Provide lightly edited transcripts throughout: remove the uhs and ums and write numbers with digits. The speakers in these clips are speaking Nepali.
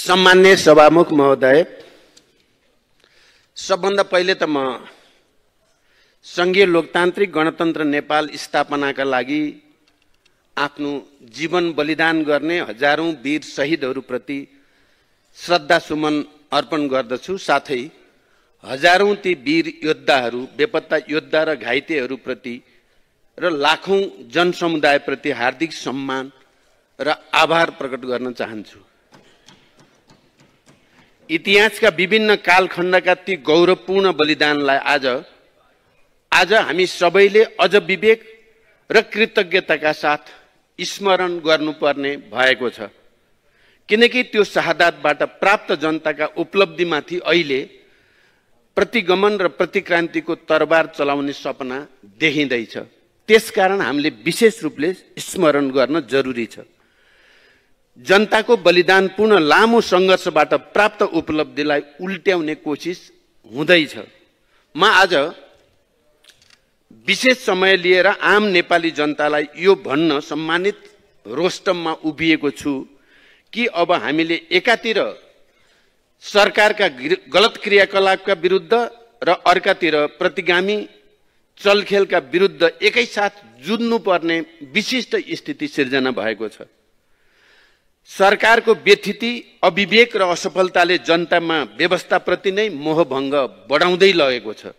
सम्मान्य सभामुख महोदय, सबभन्दा पहिले त म संघीय लोकतान्त्रिक गणतन्त्र नेपाल स्थापनाका लागि आफ्नो जीवन बलिदान गर्ने हजारौं वीर शहीदहरूप्रति श्रद्धासुमन अर्पण गर्दछु। साथै हजारौं ती वीर योद्धाहरू, बेपत्ता योद्धा र घाइतेहरूप्रति र लाखौं जनसमुदायप्रति हार्दिक सम्मान र आभार प्रकट गर्न चाहन्छु। इतिहासका विभिन्न कालखण्डका ती गौरवपूर्ण बलिदानलाई आज हामी सबैले अझ विवेक र कृतज्ञताका साथ स्मरण गर्नुपर्ने भएको छ, किनकि त्यो शहादतबाट प्राप्त जनताका उपलब्धिमाथि अहिले प्रतिगमन र प्रतिक्रान्तिको तरबार चलाउने सपना देखिँदैछ। त्यसकारण हामीले विशेष रूपले स्मरण गर्न जरुरी छ। जनताको बलिदानपूर्ण लामो सङ्घर्षबाट प्राप्त उपलब्धिलाई उल्ट्याउने कोसिस हुँदैछ। म आज विशेष समय लिएर आम नेपाली जनतालाई यो भन्न सम्मानित रोस्टममा उभिएको छु कि अब हामीले एकातिर सरकारका गलत क्रियाकलापका विरुद्ध र अर्कातिर प्रतिगामी चलखेलका विरुद्ध एकैसाथ जुझ्नुपर्ने विशिष्ट स्थिति सिर्जना भएको छ। सरकारको व्यथिति, अविवेक र असफलताले जनतामा व्यवस्थाप्रति नै मोहभङ्ग बढाउँदै लगेको छ।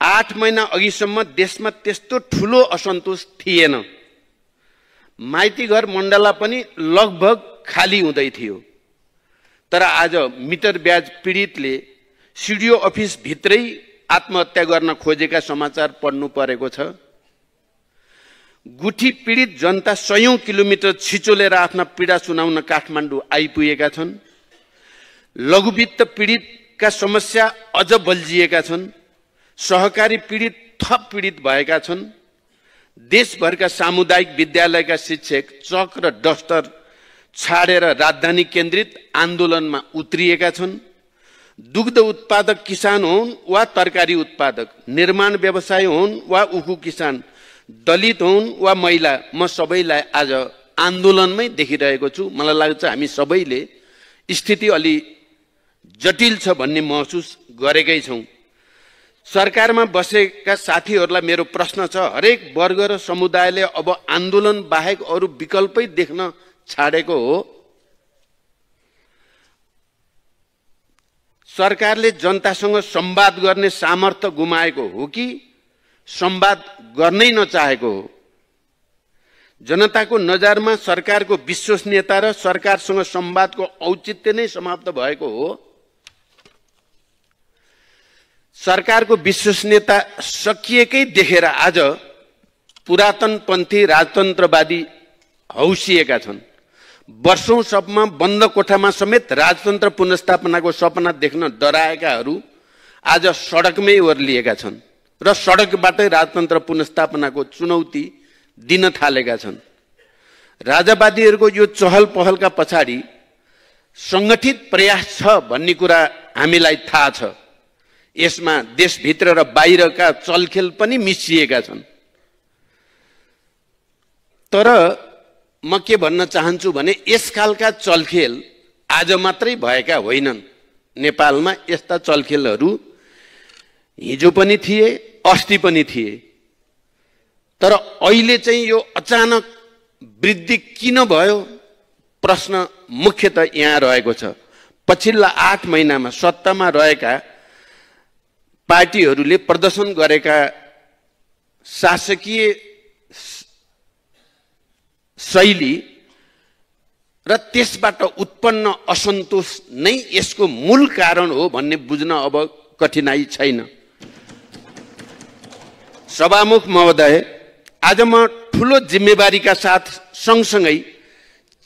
8 महिना अघिसम्म देशमा त्यस्तो ठूलो असन्तोष थिएन। माइती घर मण्डला पनि लगभग खाली हुँदै थियो। तर आज मिटर ब्याज पीडितले सिडिओ अफिस भित्रै आत्महत्या गर्न खोजेका समाचार पढ्नु परेको छ। गुठी पीडित जनता 100 किलोमिटर छिचोलेर आफ्ना पीडा सुनाउन काठमाडौँ आइपुगेका छन्। लघुवित्त पीडितका समस्या अझ बल्झिएका छन्। सहकारी पीडित थप पीडित भएका छन्। देशभरका सामुदायिक विद्यालयका शिक्षक चक र डस्टर छाडेर राजधानी केन्द्रित आन्दोलनमा उत्रिएका छन्। दुग्ध उत्पादक किसान हुन् वा तरकारी उत्पादक, निर्माण व्यवसाय हुन् वा उखु किसान, दलित हुन् वा महिला, म सबैलाई आज आन्दोलनमै देखिरहेको छु। मलाई लाग्छ हामी सबैले स्थिति अलि जटिल छ भन्ने महसुस गरेकै छौँ। सरकारमा बसेका साथीहरूलाई मेरो प्रश्न छ, हरेक वर्ग र समुदायले अब आन्दोलन बाहेक अरू विकल्पै देख्न छाडेको हो? सरकारले जनतासँग संवाद गर्ने सामर्थ्य गुमाएको हो कि संवाद गर्नै नचाहेको हो? जनताको नजरमा सरकारको विश्वसनीयता र सरकारसँग संवादको औचित्य नै समाप्त भएको हो? सरकारको विश्वसनीयता सकिएकै देखेर आज पुरातनपन्थी राजतन्त्रवादी हौसिएका छन्। वर्षौंसम्म बन्द कोठामा समेत राजतन्त्र पुनर्स्थापनाको सपना देख्न डराएकाहरू आज सडकमै ओर्लिएका छन् र सडकबाटै राजतन्त्र पुनर्स्थापनाको चुनौती दिन थालेका छन्। राजावादीहरूको यो चहल पहलका पछाडि सङ्गठित प्रयास छ भन्ने कुरा हामीलाई थाहा छ। यसमा देशभित्र र बाहिरका चलखेल पनि मिसिएका छन्। तर म के भन्न चाहन्छु भने यसकालका चलखेल आज मात्रै भएका होइनन्। नेपालमा यस्ता चलखेलहरू हिजो पनि थिए, अस्ति पनि थिए। तर अहिले चाहिँ यो अचानक वृद्धि किन भयो? प्रश्न मुख्यतः यहाँ रहेको छ। पछिल्ला 8 महिनामा सत्तामा रहेका पार्टीहरूले प्रदर्शन गरेका शासकीय शैली र त्यसबाट उत्पन्न असन्तोष नै यसको मूल कारण हो भन्ने बुझ्न अब कठिनाई छैन। सभामुख महोदय, आज म ठूलो जिम्मेवारीका साथ सँगसँगै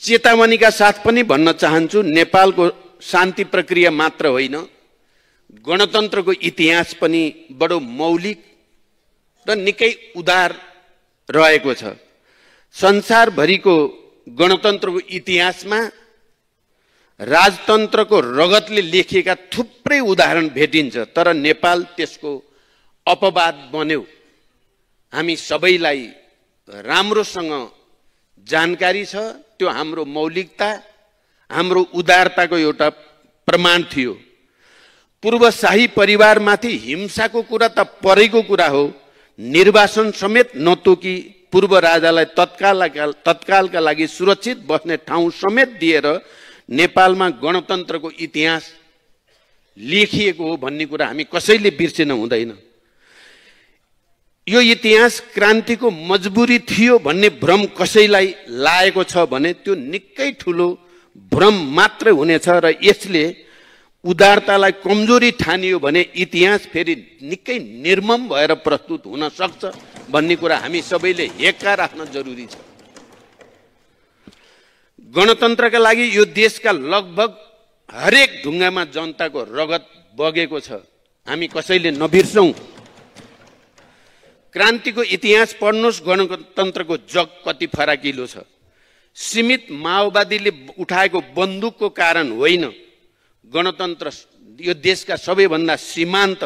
चेतावनीका साथ पनि भन्न चाहन्छु, नेपालको शान्ति प्रक्रिया मात्र होइन, गणतन्त्रको इतिहास पनि बडो मौलिक र निकै उदार रहेको छ। संसारभरिको गणतन्त्रको इतिहासमा राजतन्त्रको रगतले लेखिएका थुप्रै उदाहरण भेटिन्छ। तर नेपाल त्यसको अपवाद बन्यो। हामी सबैलाई राम्रोसँग जानकारी छ। त्यो हाम्रो मौलिकता, हाम्रो उदारताको एउटा प्रमाण थियो। पूर्व शाही परिवारमाथि हिंसाको कुरा त परेको कुरा हो, निर्वासन समेत नतोकी पूर्व राजालाई तत्कालका लागि सुरक्षित बस्ने ठाउँ समेत दिएर नेपालमा गणतन्त्रको इतिहास लेखिएको हो भन्ने कुरा हामी कसैले बिर्सिन हुँदैन। यो इतिहास क्रान्तिको मजबुरी थियो भन्ने भ्रम कसैलाई लागेको छ भने त्यो निकै ठुलो भ्रम मात्र हुनेछ र यसले उदारतालाई कमजोरी ठानियो भने इतिहास फेरि निकै निर्मम भएर प्रस्तुत हुन सक्छ भन्ने कुरा हामी सबैले हेक्का राख्न जरुरी छ। गणतन्त्रका लागि यो देशका लगभग हरेक ढुङ्गामा जनताको रगत बगेको छ, हामी कसैले नबिर्सौं। क्रान्तिको इतिहास पढ्नुहोस्, गणतन्त्रको जग कति फराकिलो छ। सीमित माओवादीले उठाएको बन्दुकको कारण होइन, गणतन्त्र यो देशका सबैभन्दा सीमान्त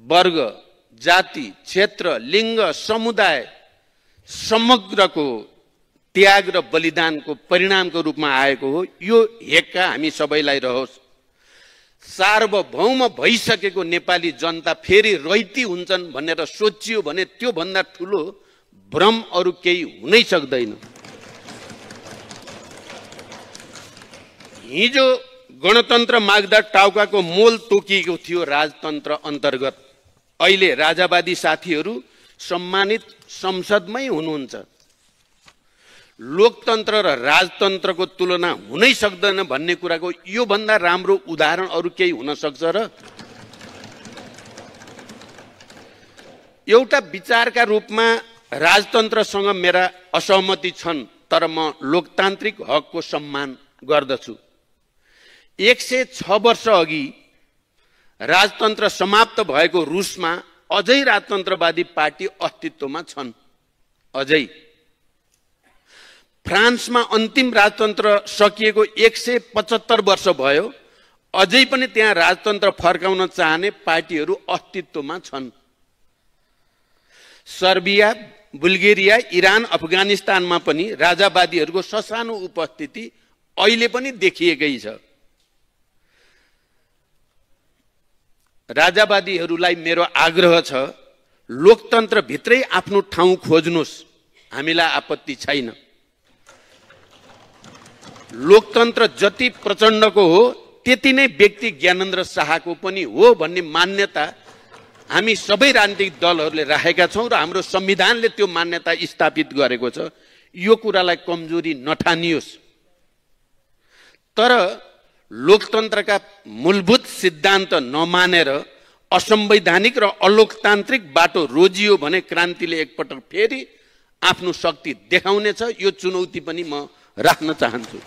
वर्ग, जाति, क्षेत्र, लिङ्ग, समुदाय समग्रको त्याग र बलिदानको परिणामको रूपमा आएको हो। यो हेक्का हामी सबैलाई रहोस्। सार्वभौम भइसकेको नेपाली जनता फेरि रैती हुन्छन् भनेर सोचियो भने त्यो भन्दा ठुलो भ्रम अरू केही हुनै सक्दैन। हिजो गणतन्त्र माग्दा टाउकाको मोल तोकिएको थियो राजतन्त्र अन्तर्गत। अहिले राजावादी साथीहरू सम्मानित संसदमै हुनुहुन्छ। लोकतन्त्र र राजतन्त्रको तुलना हुनै सक्दैन भन्ने कुराको यो भन्दा राम्रो उदाहरण अरू केही हुन सक्छ र? एउटा विचारका रूपमा राजतन्त्रसँग मेरा असहमति छन्, तर म लोकतान्त्रिक हकको सम्मान गर्दछु। 106 वर्ष अघि राजतन्त्र समाप्त भएको रुसमा अझै राजतन्त्रवादी पार्टी अस्तित्वमा छन्। अझै फ्रान्समा अन्तिम राजतन्त्र सकिएको 175 वर्ष भयो, अझै पनि त्यहाँ राजतन्त्र फर्काउन चाहने पार्टीहरू अस्तित्वमा छन्। सर्बिया, बुल्गेरिया, इरान, अफगानिस्तानमा पनि राजावादीहरूको ससानो उपस्थिति अहिले पनि देखिएकै छ। राजावादीहरूलाई मेरो आग्रह छ, लोकतन्त्र भित्रै आफ्नो ठाउँ खोज्नुहोस्, हामीलाई आपत्ति छैन। लोकतन्त्र जति प्रचण्डको हो त्यति नै व्यक्ति ज्ञानेन्द्र शाहको पनि हो भन्ने मान्यता हामी सबै राजनीतिक दलहरूले राखेका छौँ र हाम्रो संविधानले त्यो मान्यता स्थापित गरेको छ। यो कुरालाई कमजोरी नठानियोस्। तर लोकतन्त्रका मूलभूत सिद्धान्त नमानेर असंवैधानिक र अलोकतान्त्रिक बाटो रोजियो भने क्रान्तिले एकपटक फेरि आफ्नो शक्ति देखाउनेछ। यो चुनौती पनि म राख्न चाहन्छु।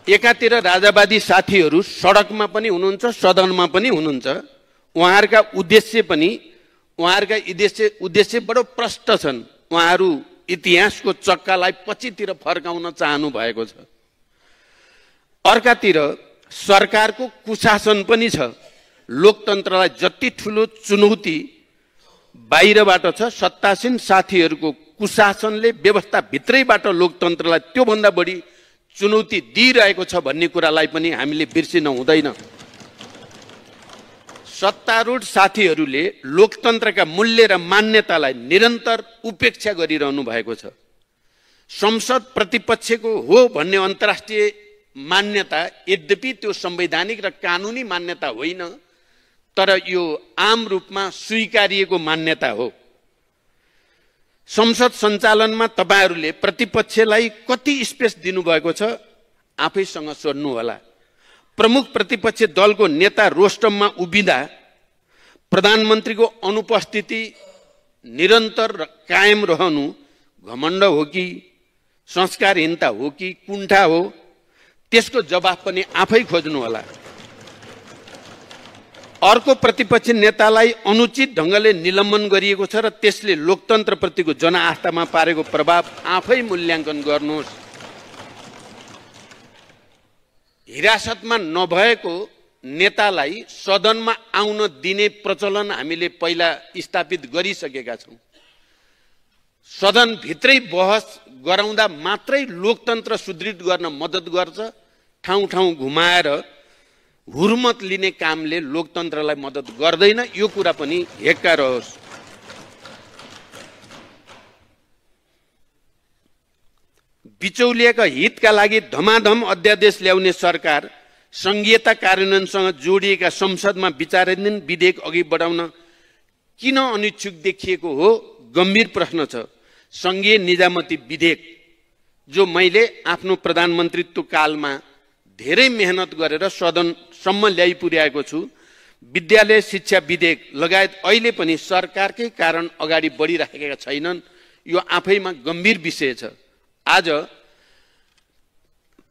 एकातिर राजावादी साथीहरू सडकमा पनि हुनुहुन्छ, सदनमा पनि हुनुहुन्छ। उहाँहरूका उद्देश्य बडो प्रष्ट छन्। उहाँहरू इतिहासको चक्कालाई पछितिर फर्काउन चाहनु भएको छ। अर्कातिर सरकारको कुशासन पनि छ। लोकतन्त्रलाई जति ठुलो चुनौती बाहिरबाट छ, सत्तासीन साथीहरूको कुशासनले व्यवस्था भित्रैबाट लोकतन्त्रलाई त्योभन्दा बढी चुनौती दिइरहेको छ भन्ने कुरालाई पनि हामीले बिर्सिन हुँदैन। सत्तारूढ साथीहरूले लोकतन्त्रका मूल्य र मान्यतालाई निरन्तर उपेक्षा गरिरहनु भएको छ। संसद प्रतिपक्षको हो भन्ने अन्तर्राष्ट्रिय मान्यता यद्यपि त्यो संवैधानिक र कानुनी मान्यता होइन, तर यो आम रूपमा स्वीकारिएको मान्यता हो। संसद सञ्चालनमा तपाईहरूले प्रतिपक्षलाई कति स्पेस दिनुभएको छ आफैसँग सोध्नु होला। प्रमुख प्रतिपक्ष दलको नेता रोस्टममा उभिँदा प्रधानमन्त्रीको अनुपस्थिति निरन्तर कायम रहनु घमण्ड हो कि संस्कारहीनता हो कि कुण्ठा हो, त्यसको जवाफ पनि आफै खोज्नु होला। अर्को प्रतिपक्ष नेतालाई अनुचित ढङ्गले निलम्बन गरिएको छ र त्यसले लोकतन्त्रप्रतिको जनआस्थामा पारेको प्रभाव आफै मूल्याङ्कन गर्नुहोस्। हिरासतमा नभएको नेतालाई सदनमा आउन दिने प्रचलन हामीले पहिला स्थापित गरिसकेका छौँ। सदन भित्रै बहस गराउँदा मात्रै लोकतन्त्र सुदृढ गर्न मद्दत गर्छ। ठाउँ ठाउँ घुमाएर हुर्मत लिने कामले लोकतन्त्रलाई मद्दत गर्दैन। यो कुरा पनि हेक्का रहोस्। बिचौलियाका हितका लागि धमाधम अध्यादेश ल्याउने सरकार संघीयता कार्यान्वयनसँग जोडिएका संसदमा विचाराधीन विधेयक अघि बढाउन किन अनिच्छुक देखिएको हो? गम्भीर प्रश्न छ। संघीय निजामती विधेयक जो मैले आफ्नो प्रधानमन्त्रीत्व कालमा धेरै मेहनत गरेर सदनसम्म ल्याइ पुर्याएको छु, विद्यालय शिक्षा विधेयक लगायत अहिले पनि सरकारकै कारण अगाडि बढिरहेका छैनन्। यो आफैमा गम्भीर विषय छ। आज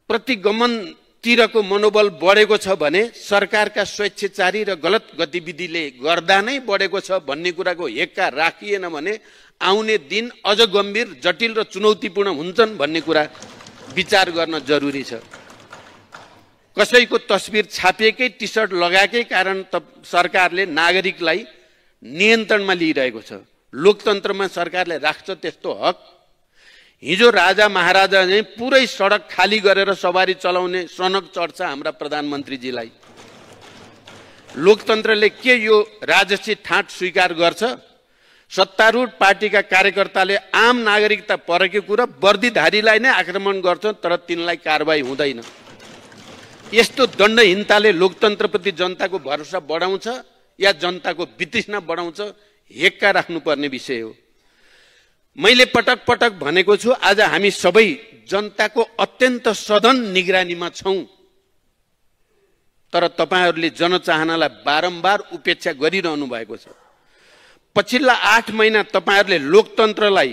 प्रतिगमनतिरको मनोबल बढेको छ भने सरकारका स्वेच्छाचारी र गलत गतिविधिले गर्दा नै बढेको छ भन्ने कुराको हेक्का राखिएन भने आउने दिन अझ गम्भीर, जटिल र चुनौतीपूर्ण हुन्छन् भन्ने कुरा विचार गर्न जरुरी छ। कसैको तस्बिर छापिएकै टी सर्ट लगाएकै कारण सरकारले नागरिकलाई नियन्त्रणमा लिइरहेको छ। लोकतन्त्रमा सरकारले राख्छ त्यस्तो हक? हिजो राजा महाराजा नै पुरै सडक खाली गरेर सवारी चलाउने सनक चढ्छ हाम्रा प्रधानमन्त्रीजीलाई। लोकतन्त्रले के यो राजसी ठाट स्वीकार गर्छ? सत्तारूढ पार्टीका कार्यकर्ताले आम नागरिकता परेको कुरा वर्दीधारीलाई नै आक्रमण गर्छ, तर तिनलाई कारबाही हुँदैन। यस्तो दण्डहीनताले लोकतन्त्रप्रति जनताको भरोसा बढाउँछ या जनताको वितृष्णा बढाउँछ? हेक्का राख्नुपर्ने विषय हो। मैले पटक पटक भनेको छु, आज हामी सबै जनताको अत्यन्त सधन निगरानीमा छौं। तर तपाईहरूले जनचाहनालाई बारम्बार उपेक्षा गरिरहनु भएको छ। पछिल्ला 8 महिना तपाईहरूले लोकतन्त्रलाई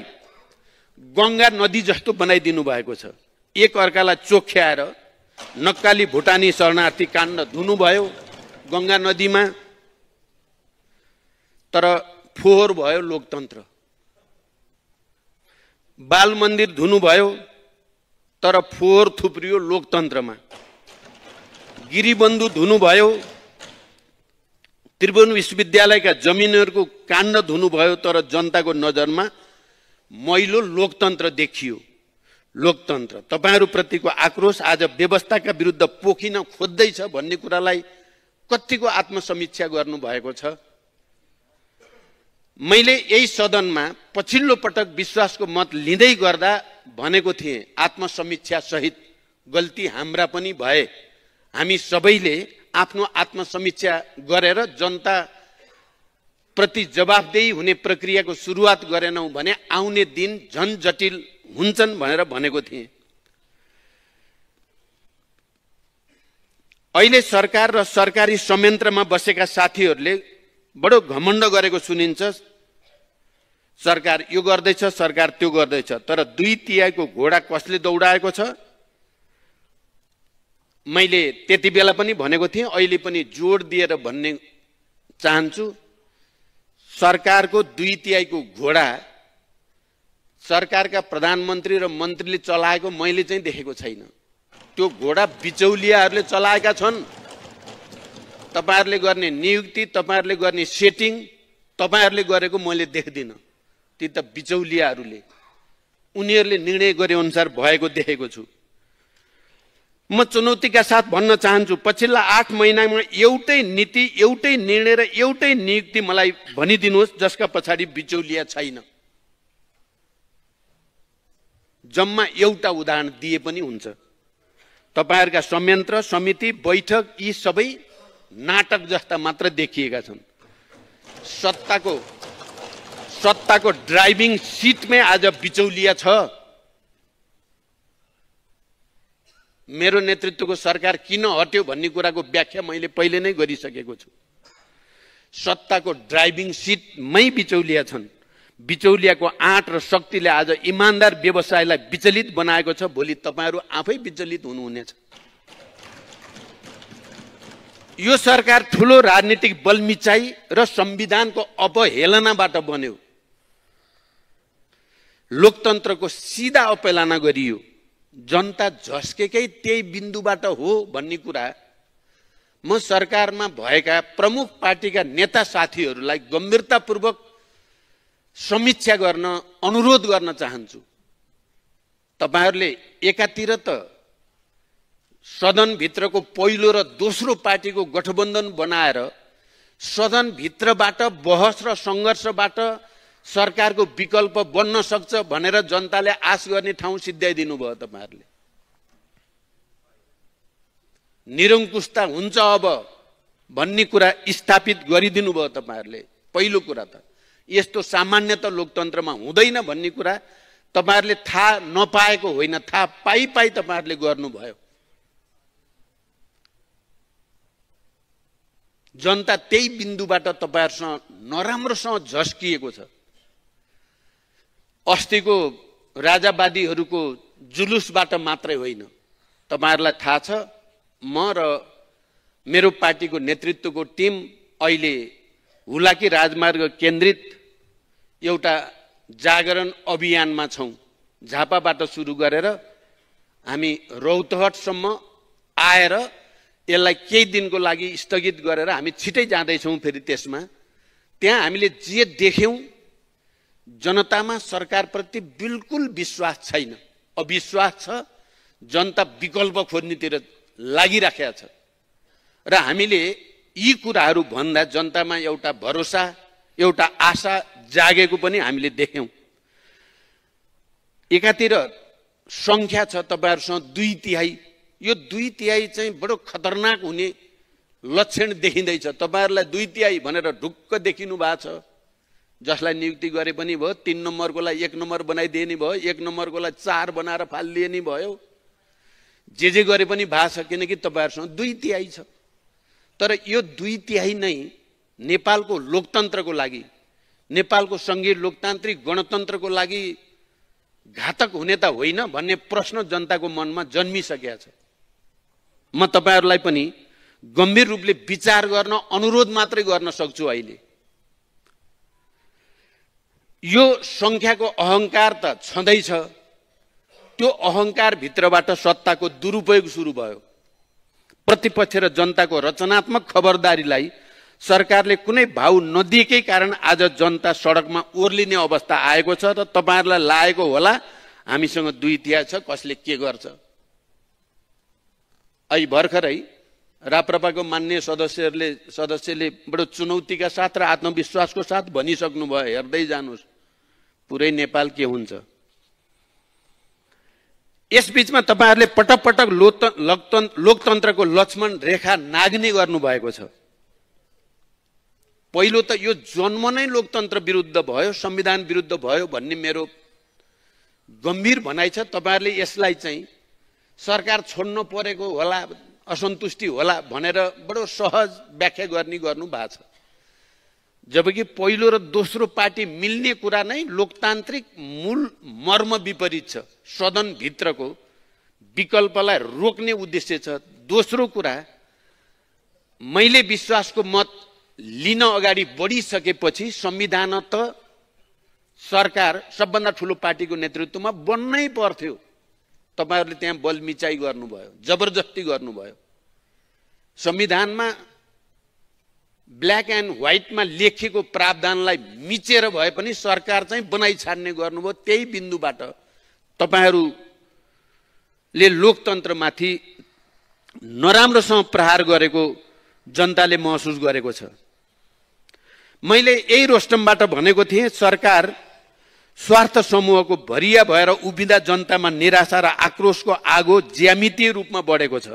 गंगा नदी जस्तो बनाइदिनु भएको छ। एक अर्कालाई चोख्याएर नक्काली भुटानी शरणार्थी काण्ड धुनुभयो गंगा नदीमा, तर फोहोर भयो लोकतन्त्र। बाल मन्दिर धुनुभयो, तर फोहोर थुप्रियो लोकतन्त्रमा। गिरिबन्धु धुनुभयो, त्रिभुवन विश्वविद्यालयका जमिनहरूको काण्ड धुनुभयो, तर जनताको नजरमा मैलो लोकतन्त्र देखियो। लोकतन्त्र तपाईहरूप्रतिको आक्रोश आज व्यवस्थाका विरुद्ध पोखिन खोज्दैछ भन्ने कुरालाई कतिको आत्मसमीक्षा गर्नुभएको छ? मैले यही सदनमा पछिल्लो पटक विश्वासको मत लिँदै गर्दा भनेको थिएँ, आत्मसमीक्षा सहित गल्ती हाम्रा पनि भए। हामी सबैले आफ्नो आत्मसमीक्षा गरेर जनता प्रति जवाफदेही हुने प्रक्रियाको सुरुवात गरेनौं भने आउने दिन झन जटिल हुन्छन् भनेर भनेको थिएँ। अहिले सरकार र सरकारी संयन्त्रमा बसेका साथीहरूले बडो घमण्ड गरेको सुनिन्छ। सरकार यो गर्दैछ, सरकार त्यो गर्दैछ, तर 2/3 घोडा कसले दौडाएको छ? मैले त्यति बेला पनि भनेको थिएँ, अहिले पनि जोड दिएर भन्ने चाहन्छु। सरकारको 2/3 घोडा सरकारका प्रधानमन्त्री र मन्त्रीले चलाएको मैले चाहिँ देखेको छैन। त्यो घोडा बिचौलियाहरूले चलाएका छन्। तपाईहरूले गर्ने नियुक्ति, तपाईहरूले गर्ने सेटिङ तपाईहरूले गरेको मैले देख्दिनँ। ती त बिचौलियाहरूले, उनीहरूले निर्णय गरे अनुसार भएको देखेको छु। म चुनौतीका साथ भन्न चाहन्छु, पछिल्ला 8 महिनामा एउटै नीति, एउटै निर्णय र एउटै नियुक्ति मलाई भनिदिनुहोस् जसका पछाडि बिचौलिया छैन। जम्मा एउटा उदाहरण दिए पनि हुन्छ। तपाईहरुका संयन्त्र, समिति, बैठक यी सबै नाटक जस्ता मात्र देखिएका छन्। सत्ताको ड्राइभिङ सिटमै आज बिचौलिया छ। मेरो नेतृत्वको सरकार किन हट्यो भन्ने कुराको व्याख्या मैले पहिले नै गरिसकेको छु। सत्ताको ड्राइभिङ सिटमै बिचौलिया छन्। बिचौलियाको आँट र शक्तिले आज इमानदार व्यवसायलाई विचलित बनाएको छ। भोलि तपाईहरु आफै विचलित हुनुहुनेछ। यो सरकार ठूलो राजनीतिक बलमिचाइ र संविधानको अपहेलनाबाट बन्यो। लोकतन्त्रको सीधा अपहेलना गरियो। जनता झस्केकै त्यही बिन्दुबाट हो भन्ने कुरा म सरकारमा भएका प्रमुख पार्टीका नेता साथीहरूलाई गम्भीरतापूर्वक समीक्षा गर्न अनुरोध गर्न चाहन्छु। तपाईहरुले एकातिर त सदनभित्रको पहिलो र दोस्रो पार्टीको गठबन्धन बनाएर सदनभित्रबाट बहस र संघर्षबाट सरकारको विकल्प बन्न सक्छ भनेर जनताले आश गर्ने ठाउँ सिध्याइदिनु भयो तपाईहरुले। निरङ्कुशता हुन्छ अब भन्ने कुरा स्थापित गरिदिनु भयो तपाईहरुले। पहिलो कुरा त यस्तो सामान्यतः लोकतन्त्रमा हुँदैन भन्ने कुरा तपाईहरुले थाहा नपाएको होइन, थाहा पाई तपाईहरुले गर्नुभयो। जनता त्यही बिन्दुबाट तपाईहरुसँग नराम्रोसँग झस्किएको छ। अस्तिको राजावादीहरूको जुलुसबाट मात्रै होइन, तपाईहरुलाई थाहा छ म र मेरो पार्टीको नेतृत्वको टिम अहिले हुलाकी राजमार्ग केन्द्रित एउटा जागरण अभियानमा छौं। झापाबाट सुरु गरेर हामी रौतहटसम्म आएर यसलाई केही दिनको लागि स्थगित गरेर हामी छिटै जाँदै छौं। फेरि त्यसमा त्यहाँ हामीले जे देख्यौं, जनतामा सरकारप्रति बिल्कुल विश्वास छैन, अविश्वास छ। जनता विकल्प खोज्नेतिर लागिराखेको छ र हामीले यी कुराहरू भन्दा जनतामा एउटा भरोसा, एउटा आशा जागेको पनि हामीले देख्यौं। एकातिर संख्या छ तपाईहरुसँग 2/3, यो 2/3 चाहिँ बडो खतरनाक हुने लक्षण देखिँदैछ। तपाईहरुलाई 2/3 भनेर ढुक्क देखिनु भएको छ। जसलाई नियुक्ति गरे पनि भयो, 3 नम्बरकोलाई 1 नम्बर बनाइदिने भयो, 1 नम्बरकोलाई 4 बनाएर फालिदिने भयो, जे गरे पनि भएको छ, किनकि तपाईहरुसँग 2/3 छ। तर यो 2/3 नै नेपालको लोकतन्त्रको लागि, नेपालको संघीय लोकतान्त्रिक गणतन्त्रको लागि घातक हुने त होइन भन्ने प्रश्न जनताको मनमा जन्मिसकेको छ। म तपाईहरुलाई पनि गम्भीर रूपले विचार गर्न अनुरोध मात्रै गर्न सक्छु। अहिले यो संख्याको अहंकार त छँदैछ, त्यो अहंकार भित्रबाट सत्ताको दुरुपयोग सुरु भयो। प्रतिपक्ष र जनताको रचनात्मक खबरदारीलाई सरकारले कुनै भाउ नदिएकै कारण आज जनता सडकमा ओर्लिने अवस्था आएको छ र तपाईहरुलाई लागेको होला हामीसँग 2/3 छ, कसले के गर्छ। अहिले भर्खरै राप्रपाको माननीय सदस्यले बडो चुनौतीका साथ र आत्मविश्वासको साथ भनिसक्नु भयो, हेर्दै जानुस् पुरै नेपाल के हुन्छ। यसबीचमा तपाईहरुले पटक पटक लोकतन्त्रको लक्ष्मण रेखा नाग्ने गर्नु भएको छ। पहिलो त यो जन्म नै लोकतन्त्र विरुद्ध भयो, संविधान विरुद्ध भयो भन्ने मेरो गम्भीर भनाइ छ। तपाईहरुले यसलाई चाहिँ सरकार छोड्न परेको होला, असन्तुष्टि होला भनेर बडो सहज व्याख्या गर्नु भएको छ। जबकि पहिलो र दोस्रो पार्टी मिल्ने कुरा नै लोकतान्त्रिक मूल मर्म विपरीत छ। सदन भित्रको विकल्पलाई रोक्ने उद्देश्य छ। दोस्रो कुरा, मैले विश्वासको मत लिन अगाडि बढिसकेपछि संविधान त सरकार सबभन्दा ठूलो पार्टीको नेतृत्वमा बन्नै पर्थ्यो। तपाईहरुले त्यहाँ बलमिचाइ गर्नुभयो, जबरजस्ती गर्नुभयो। संविधानमा ब्ल्याक एन्ड व्हाइटमा लेखिएको प्रावधानलाई मिचेर भए पनि सरकार चाहिँ बनाइ छाड्ने गर्नुभयो। त्यही बिन्दुबाट तपाईहरुले लोकतन्त्रमाथि नराम्रोसँग प्रहार गरेको जनताले महसुस गरेको छ। मैले यही रोस्टमबाट भनेको थिएँ, सरकार स्वार्थ समूहको भरिया भएर उभिँदा जनतामा निराशा र आक्रोशको आगो ज्यामितीय रूपमा बढेको छ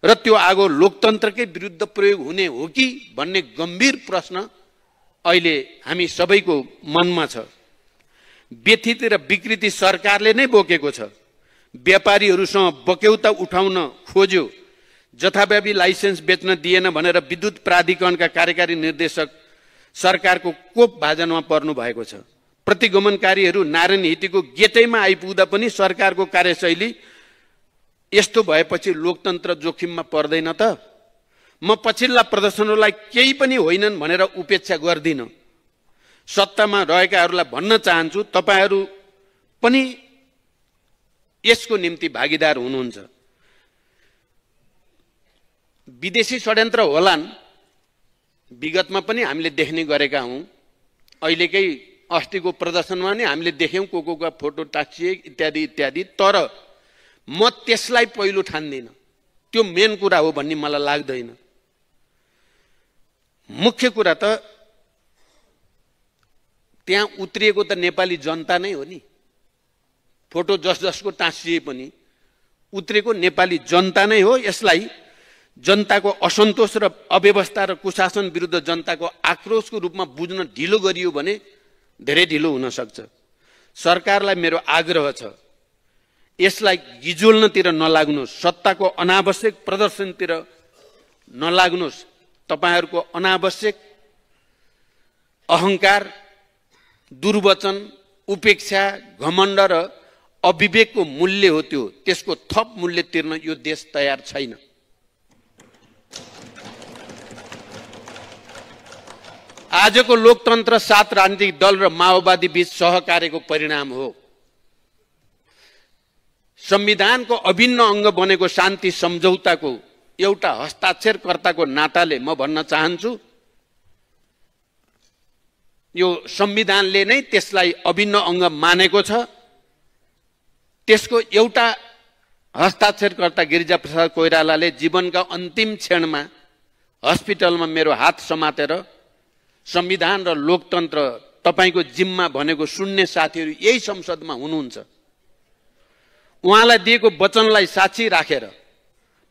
र त्यो आगो लोकतन्त्रकै विरुद्ध प्रयोग हुने हो कि भन्ने गम्भीर प्रश्न अहिले हामी सबैको मनमा छ। व्यथित र विकृति सरकारले नै बोकेको छ। व्यापारीहरूसँग बक्यौता उठाउन खोज्यो, जथाभावी लाइसेन्स बेच्न दिएन भनेर विद्युत प्राधिकरणका कार्यकारी निर्देशक सरकारको कोप भाजनमा पर्नु भएको छ। प्रतिगमनकारीहरू नारायण हिटीको गेटैमा आइपुग्दा पनि सरकारको कार्यशैली यस्तो भएपछि लोकतन्त्र जोखिममा पर्दैन त? म पछिल्ला प्रदर्शनहरूलाई केही पनि होइनन् भनेर उपेक्षा गर्दिन। सत्तामा रहेकाहरूलाई भन्न चाहन्छु, तपाईहरू पनि यसको निम्ति भागीदार हुनुहुन्छ। विदेशी षड्यन्त्र होलान्, विगतमा पनि हामीले देख्ने गरेका हौं। अहिलेकै अस्तिको प्रदर्शनमा नि हामीले देख्यौं को फोटो टाँसिए इत्यादि इत्यादि। तर म त्यसलाई पहिलो ठान्दिनँ, त्यो मेन कुरा हो भन्ने मलाई लाग्दैन। मुख्य कुरा त त्यहाँ उत्रिएको त नेपाली जनता नै हो नि। फोटो जसको टाँसिए पनि उत्रेको नेपाली जनता नै हो। यसलाई जनताको असन्तोष र अव्यवस्था र कुशासन विरुद्ध जनताको आक्रोशको रूपमा बुझ्न ढिलो गरियो भने धेरै ढिलो हुन सक्छ। सरकारलाई मेरो आग्रह छ, यसलाई गिजोल्नतिर नलाग्नुहोस्, सत्ताको अनावश्यक प्रदर्शनतिर नलाग्नुहोस्। तपाईहरुको अनावश्यक अहंकार, दुर्वचन, उपेक्षा, घमण्ड र अविवेकको मूल्य हो त्यो। त्यसको थप मूल्य तिर्न यो देश तयार छैन। आजको लोकतन्त्र 7 राजनीतिक दल र माओवादी बीच सहकार्यको परिणाम हो। संविधानको अभिन्न अंग बनेको शान्ति सम्झौताको एउटा हस्ताक्षरकर्ताको नाताले म भन्न चाहन्छु, यो संविधानले नै त्यसलाई अभिन्न अंग मानेको छ। त्यसको एउटा हस्ताक्षरकर्ता गिरिजाप्रसाद कोइरालाले जीवनका अन्तिम क्षणमा हस्पिटलमा मेरो हात समातेर संविधान र लोकतन्त्र तपाईको जिम्मा भनेको सुन्ने साथीहरू यही संसदमा हुनुहुन्छ। उहाँलाई दिएको वचनलाई साक्षी राखेर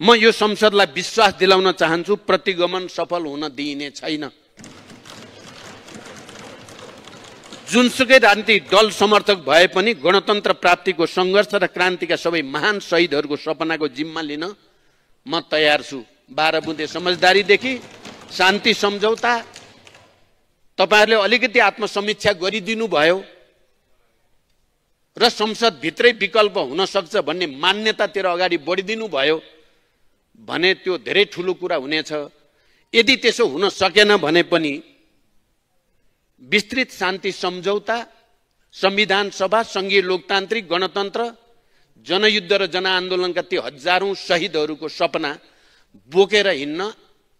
म यो संसदलाई विश्वास दिलाउन चाहन्छु, प्रतिगमन सफल हुन दिइने छैन। जुनसुकै राजनीतिक दल समर्थक भए पनि गणतन्त्र प्राप्तिको संघर्ष र क्रान्तिका सबै महान शहीदहरूको सपनाको जिम्मा लिन म तयार छु। 12 बुँदे समझदारीदेखि शान्ति सम्झौता तपाईहरुले अलिकति आत्मसमीक्षा गरिदिनु भयो र संसद भित्रै विकल्प हुन सक्छ भन्ने मान्यतातिर अगाडि बढिदिनु भयो भने त्यो धेरै ठूलो कुरा हुनेछ। यदि त्यसो हुन सकेन भने पनि विस्तृत शान्ति सम्झौता, संविधान सभा, संघीय लोकतान्त्रिक गणतन्त्र, जनयुद्ध र जनआन्दोलनका ती हजारौं शहीदहरूको सपना बोकेर हिँड्न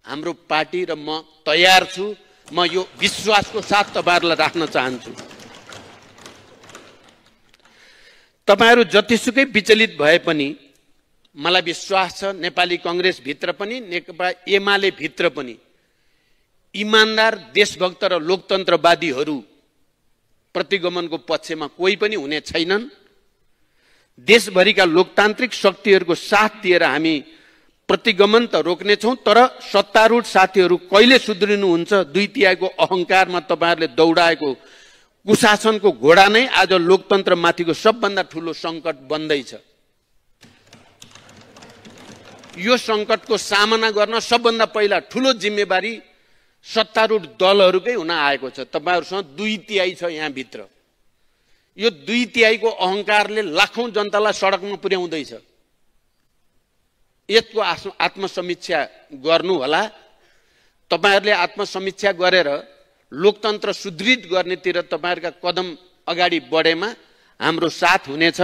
हाम्रो पार्टी र म तयार छु। म यो विश्वासको साथ तपाईहरुलाई राख्न चाहन्छु। तपाईहरु जतिसुकै विचलित भए पनि मलाई विश्वास छ नेपाली कांग्रेस भित्र पनि नेकपा एमाले भित्र पनि इमानदार, देशभक्त र लोकतन्त्रवादीहरू प्रतिगमनको पक्षमा कोही पनि हुने छैनन्। देशभरिका लोकतान्त्रिक शक्तिहरूको साथ दिएर हामी प्रतिगमन त रोक्नेछौं, तर सत्तारूढ साथीहरू कहिले सुध्रिनुहुन्छ? 2 तिहाईको अहंकारमा तपाईहरुले दौडाएको कुशासनको घोडा नै आज लोकतन्त्रमाथिको सबभन्दा ठूलो संकट बन्दैछ। यो संकटको सामना गर्न सबभन्दा पहिला ठूलो जिम्मेवारी सत्तारूढ दलहरूकै हुन आएको छ। तपाईहरुसँग 2 तिहाई छ यहाँ भित्र। यो 2 तिहाईको अहंकारले लाखौं जनतालाई सडकमा पुर्याउँदैछ। यसको आत्मसमीक्षा गर्नु होला। तपाईहरुले आत्मसमीक्षा गरेर लोकतन्त्र सुदृढ गर्नेतिर तपाईहरुका कदम अगाडि बढेमा हाम्रो साथ हुनेछ।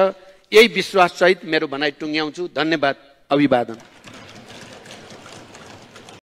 यही विश्वास सहित मेरो भनाइ टुङ्ग्याउँछु। धन्यवाद। अभिवादन।